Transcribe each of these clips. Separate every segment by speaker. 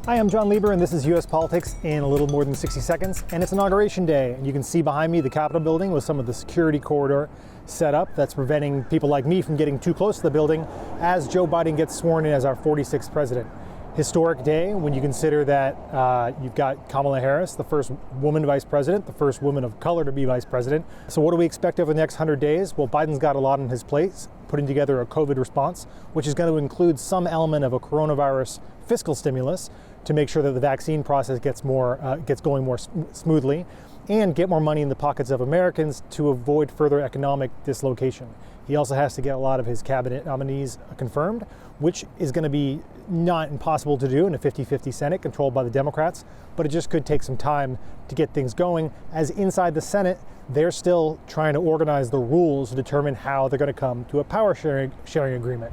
Speaker 1: Hi, I'm Jon Lieber, and this is U.S. Politics in a little more than 60 seconds. And it's Inauguration Day, and you can see behind me the Capitol building with some of the security corridor set up that's preventing people like me from getting too close to the building as Joe Biden gets sworn in as our 46th president. Historic day when you consider that you've got Kamala Harris, the first woman vice president, the first woman of color to be vice president. So what do we expect over the next 100 days? Well, Biden's got a lot on his plate, putting together a COVID response, which is going to include some element of a coronavirus fiscal stimulus to make sure that the vaccine process gets going more smoothly, and get more money in the pockets of Americans to avoid further economic dislocation. He also has to get a lot of his cabinet nominees confirmed, which is going to be not impossible to do in a 50-50 Senate controlled by the Democrats, but it just could take some time to get things going, as inside the Senate, they're still trying to organize the rules to determine how they're going to come to a power sharing agreement.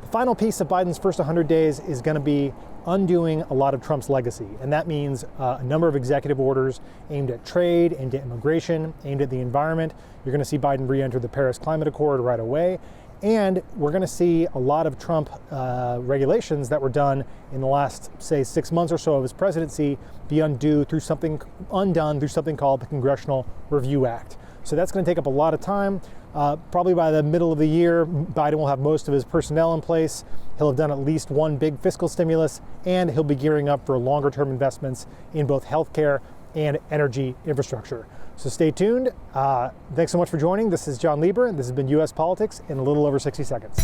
Speaker 1: The final piece of Biden's first 100 days is going to be undoing a lot of Trump's legacy, and that means a number of executive orders aimed at trade, aimed at immigration, aimed at the environment. You're going to see Biden re-enter the Paris Climate Accord right away, and we're going to see a lot of Trump regulations that were done in the last, say, 6 months or so of his presidency be undone through something called the Congressional Review Act. So that's going to take up a lot of time. Probably by the middle of the year, Biden will have most of his personnel in place. He'll have done at least one big fiscal stimulus, and he'll be gearing up for longer-term investments in both healthcare and energy infrastructure. So stay tuned. Thanks so much for joining. This is Jon Lieber, and this has been U.S. Politics in a little over 60 seconds.